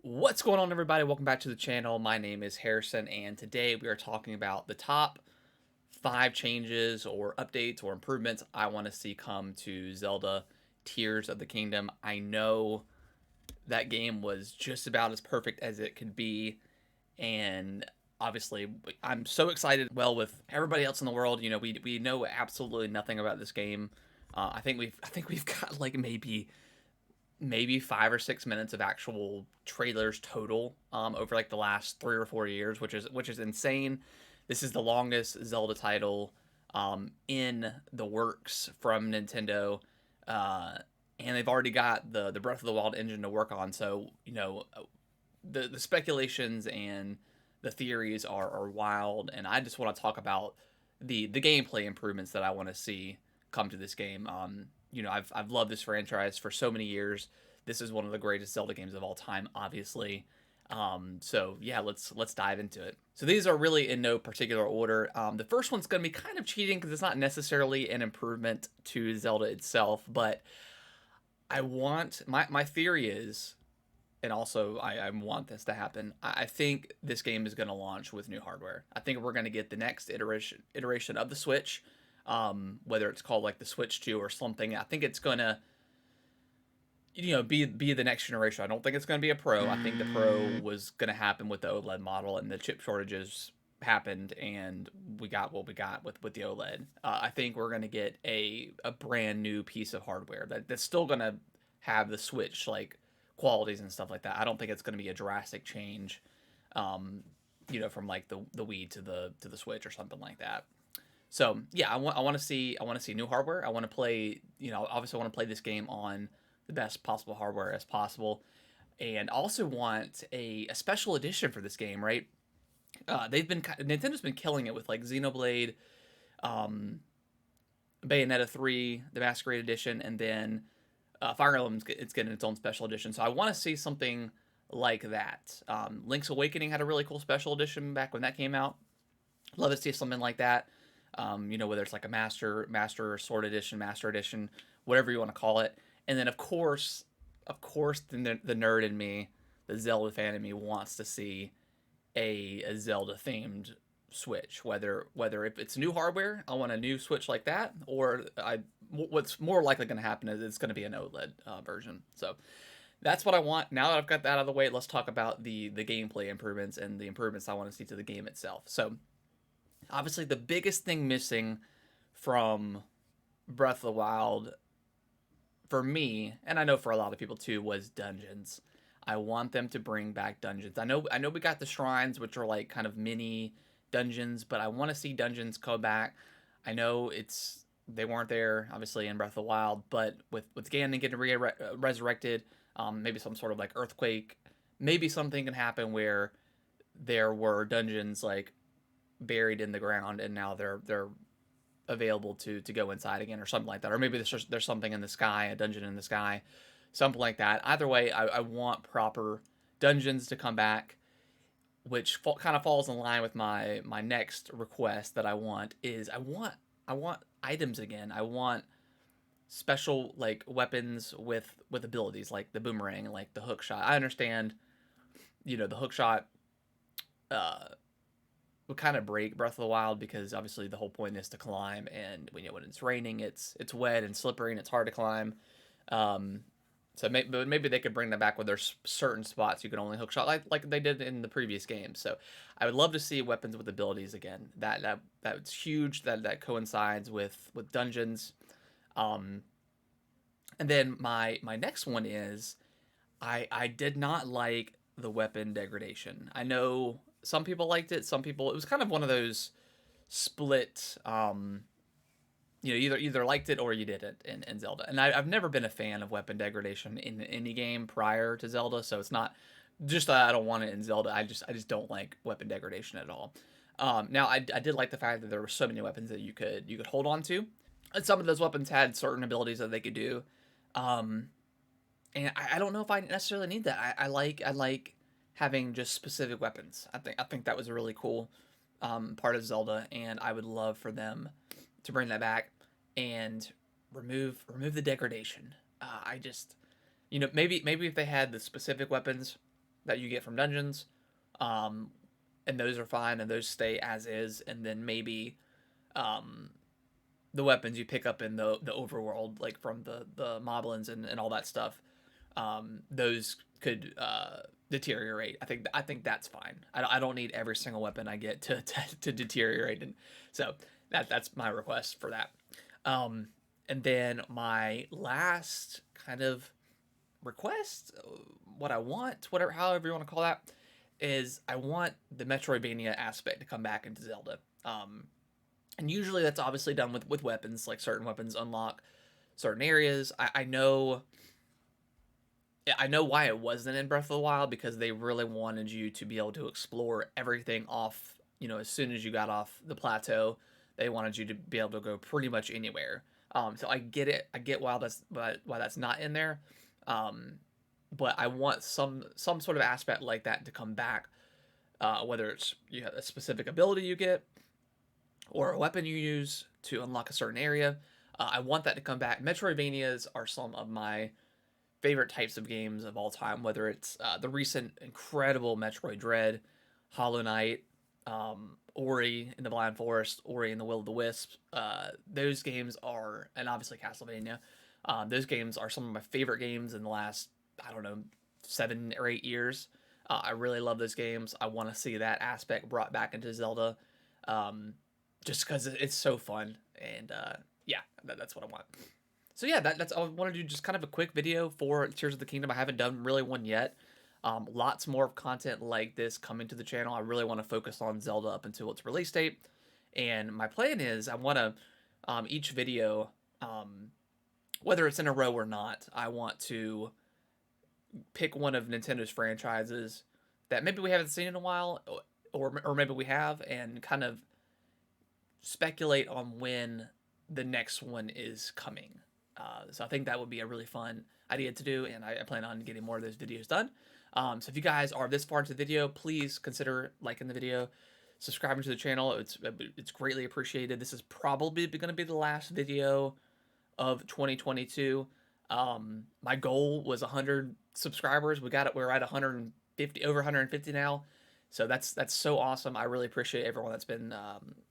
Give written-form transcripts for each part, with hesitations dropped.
What's going on, everybody? Welcome back to the channel. My name is Harrison, and today we are talking about the top 5 changes or updates or improvements I want to see come to Zelda Tears of the Kingdom. I know that game was just about as perfect as it could be, and obviously I'm so excited. Well, with everybody else in the world, we know absolutely nothing about this game. I think we've got like maybe 5 or 6 minutes of actual trailers total over like the last 3 or 4 years, which is insane. This is the longest Zelda title in the works from Nintendo, uh, and they've already got the Breath of the Wild engine to work on. So the speculations and the theories are wild, and I just want to talk about the gameplay improvements that I want to see come to this game. I've loved this franchise for so many years. This is one of the greatest Zelda games of all time, obviously. So yeah, let's dive into it. So these are really in no particular order. The first one's going to be kind of cheating because it's not necessarily an improvement to Zelda itself, but I want my theory is, and also I want this to happen. I think this game is going to launch with new hardware. I think we're going to get the next iteration of the Switch, whether it's called like the Switch 2 or something. I think it's going to be the next generation. I don't think it's going to be a Pro. I think the Pro was going to happen with the OLED model, and the chip shortages happened, and we got what we got with the OLED. I think we're going to get a brand new piece of hardware that's still going to have the Switch like qualities and stuff like that. I don't think it's going to be a drastic change, from like the Wii to the Switch or something like that. So yeah, I want to see new hardware. I want to play, obviously I want to play this game on the best possible hardware as possible, and also want a special edition for this game. Right? Nintendo's been killing it with like Xenoblade, um, Bayonetta 3, the Masquerade Edition, and then Fire Emblem's it's getting its own special edition. So I want to see something like that. Link's Awakening had a really cool special edition back when that came out. Love to see something like that. Whether it's like a master sword edition, master edition, whatever you want to call it. And then of course, the nerd in me, the Zelda fan in me, wants to see a Zelda themed Switch. Whether if it's new hardware, I want a new Switch like that, or what's more likely going to happen is it's going to be an OLED version. So that's what I want. Now that I've got that out of the way, let's talk about the gameplay improvements and the improvements I want to see to the game itself. So obviously, the biggest thing missing from Breath of the Wild for me, and I know for a lot of people too, was dungeons. I want them to bring back dungeons. I know we got the shrines, which are like kind of mini dungeons, but I want to see dungeons come back. I know they weren't there obviously in Breath of the Wild, but with Ganon getting resurrected, maybe some sort of like earthquake, maybe something can happen where there were dungeons like buried in the ground, and now they're available to go inside again or something like that. Or maybe there's something in the sky, a dungeon in the sky, something like that. Either way, I want proper dungeons to come back, which kind of falls in line with my next request that I want items again. I want special like weapons with abilities like the boomerang and like the hook shot. I understand, the hook shot uh would kind of break Breath of the Wild because obviously the whole point is to climb, and when it's raining, it's wet and slippery and it's hard to climb. Um, but maybe they could bring that back where there's certain spots you can only hook shot like they did in the previous game. So I would love to see weapons with abilities again. That's huge. That coincides with dungeons. Um, and then my next one is I did not like the weapon degradation. I know some people liked it. Some people, it was kind of one of those split. Either liked it or you didn't in Zelda. And I've never been a fan of weapon degradation in any game prior to Zelda. So it's not just that I don't want it in Zelda. I just don't like weapon degradation at all. Now I did like the fact that there were so many weapons that you could hold on to, and some of those weapons had certain abilities that they could do. Um, and I don't know if I necessarily need that. I like having just specific weapons. I think that was a really cool part of Zelda, and I would love for them to bring that back and remove the degradation. I just maybe if they had the specific weapons, that you get from dungeons, um, and those are fine, and those stay as is. And then maybe um, the weapons you pick up in the overworld, like from the moblins and all that stuff, those could deteriorate. I think that's fine. I don't need every single weapon I get to deteriorate, and so that's my request for that. Um, and then my last kind of request, what I want, whatever, however you want to call that, is I want the Metroidvania aspect to come back into Zelda. And usually that's obviously done with weapons, like certain weapons unlock certain areas. I know why it wasn't in Breath of the Wild, because they really wanted you to be able to explore everything off, as soon as you got off the plateau. They wanted you to be able to go pretty much anywhere. So I get it. I get why that's not in there. Um, but I want some sort of aspect like that to come back. Whether it's you have a specific ability you get or a weapon you use to unlock a certain area. I want that to come back. Metroidvanias are some of my favorite types of games of all time, whether it's the recent incredible Metroid Dread, Hollow Knight, Ori in the Blind Forest, Ori and the Will of the Wisps. Those games are, and obviously Castlevania, those games are some of my favorite games in the last, I don't know, 7 or 8 years. I really love those games. I want to see that aspect brought back into Zelda, um, just because it's so fun. And yeah, that's what I want. So yeah, that's I want to do, just kind of a quick video for Tears of the Kingdom. I haven't done really one yet. Lots more of content like this coming to the channel. I really want to focus on Zelda up until its release date. And my plan is I want to, each video, whether it's in a row or not, I want to pick one of Nintendo's franchises that maybe we haven't seen in a while, or maybe we have, and kind of speculate on when the next one is coming. So I think that would be a really fun idea to do, and I plan on getting more of those videos done. So if you guys are this far into the video, please consider liking the video, subscribing to the channel. It's greatly appreciated. This is probably going to be the last video of 2022. My goal was 100 subscribers. We're at 150, over 150 now. So that's so awesome. I really appreciate everyone that's been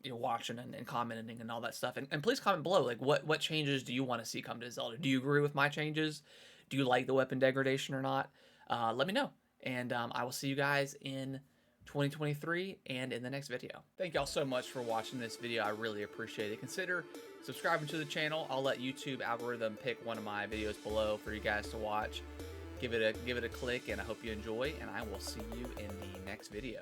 watching and commenting and all that stuff. And please comment below, like what changes do you want to see come to Zelda? Do you agree with my changes? Do you like the weapon degradation or not? Let me know. And I will see you guys in 2023 and in the next video. Thank y'all so much for watching this video. I really appreciate it. Consider subscribing to the channel. I'll let YouTube algorithm pick one of my videos below for you guys to watch. Give it a click, and I hope you enjoy, and I will see you in the next video.